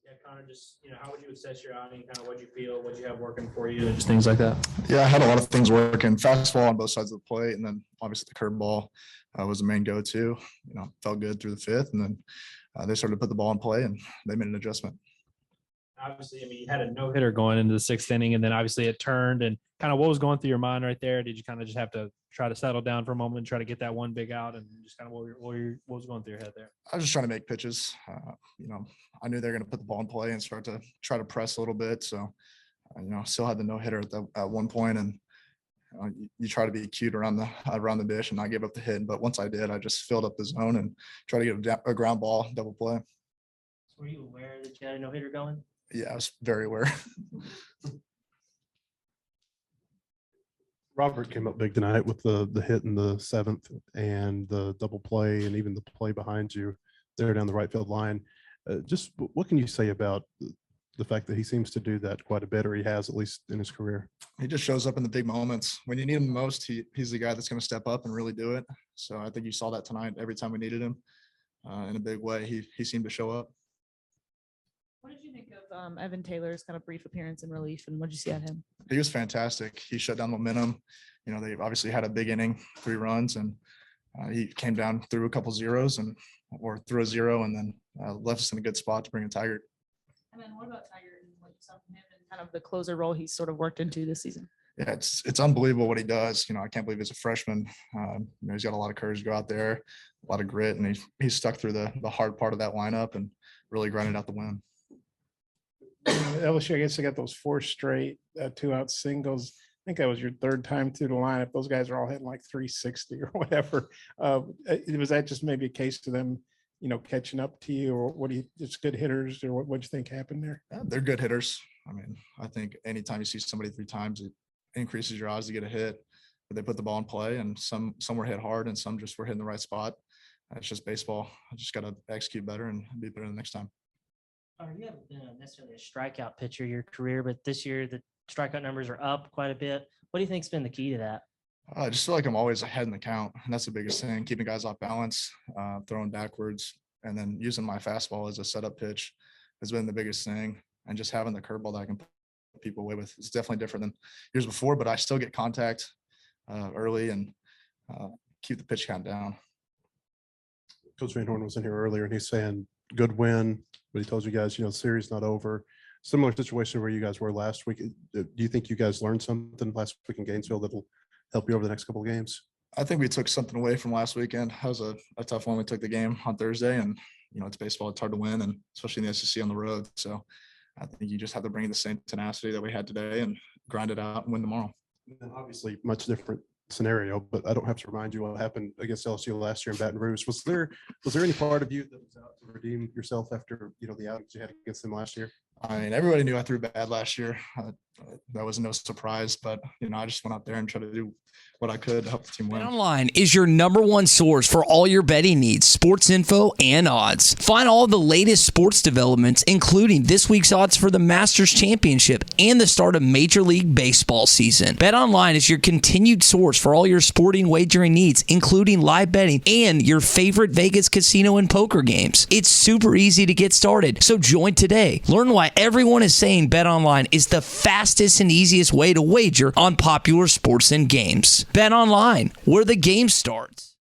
Yeah, Connor, just, how would you assess your outing? Kind of what you feel, what you have working for you, and just things like that. Yeah, I had a lot of things working. Fastball on both sides of the plate, and then obviously the curveball was the main go-to. Felt good through the fifth, and then they started to put the ball in play, and they made an adjustment. Obviously, you had a no-hitter going into the sixth inning, and then obviously it turned. And kind of what was going through your mind right there? Did you kind of just have to try to settle down for a moment and try to get that one big out, and just kind of what was going through your head there? I was just trying to make pitches. I knew they were going to put the ball in play and start to try to press a little bit. So, still had the no-hitter at one point, and you try to be cute around the dish and not give up the hit. But once I did, I just filled up the zone and tried to get a ground ball, double play. So were you aware that you had a no-hitter going? Yeah, I was very aware. Robert came up big tonight with the hit in the seventh and the double play and even the play behind you there down the right field line. Just what can you say about the fact that he seems to do that quite a bit, or he has at least in his career? He just shows up in the big moments. When you need him the most, he's the guy that's going to step up and really do it. So I think you saw that tonight. Every time we needed him in a big way, he seemed to show up. What did you think of Evan Taylor's kind of brief appearance in relief, and what did you see at him? He was fantastic. He shut down momentum. They obviously had a big inning, 3 runs, and he came down through a couple zeros or threw a zero, and then left us in a good spot to bring in Tiger. And then what about Tiger and what you saw from him and kind of the closer role he's sort of worked into this season? Yeah, it's unbelievable what he does. I can't believe he's a freshman. He's got a lot of courage to go out there, a lot of grit, and he's stuck through the hard part of that lineup and really grinded out the win. LSU, I guess they got those 4 straight 2-out singles. I think that was your 3rd time through the lineup. Those guys are all hitting like 360 or whatever. Was that just maybe a case to them, catching up to you, or what do you just good hitters, or what do you think happened there? Yeah, they're good hitters. I think anytime you see somebody 3 times, it increases your odds to get a hit. But they put the ball in play, and some were hit hard, and some just were hitting the right spot. It's just baseball. I just got to execute better and be better the next time. You haven't been necessarily a strikeout pitcher your career, but this year the strikeout numbers are up quite a bit. What do you think's been the key to that? I just feel like I'm always ahead in the count, and that's the biggest thing. Keeping guys off balance, throwing backwards, and then using my fastball as a setup pitch has been the biggest thing. And just having the curveball that I can put people away with is definitely different than years before. But I still get contact early and keep the pitch count down. Coach Van Horn was in here earlier, and he's saying good win, but he told you guys, the series not over. Similar situation where you guys were last week. Do you think you guys learned something last week in Gainesville that'll help you over the next couple of games? I think we took something away from last weekend. That was a tough one. We took the game on Thursday, and it's baseball. It's hard to win, and especially in the SEC on the road. So I think you just have to bring the same tenacity that we had today and grind it out and win tomorrow. And obviously, much different scenario, but I don't have to remind you what happened against LSU last year in Baton Rouge. Was there any part of you that was out to redeem yourself after the outings you had against them last year? Everybody knew I threw bad last year. That was no surprise, but I just went out there and tried to do what I could to help the team win. BetOnline is your #1 source for all your betting needs, sports info, and odds. Find all the latest sports developments, including this week's odds for the Masters Championship and the start of Major League Baseball season. BetOnline is your continued source for all your sporting wagering needs, including live betting and your favorite Vegas casino and poker games. It's super easy to get started, so join today. Learn why everyone is saying BetOnline is the fastest and easiest way to wager on popular sports and games. BetOnline, where the game starts.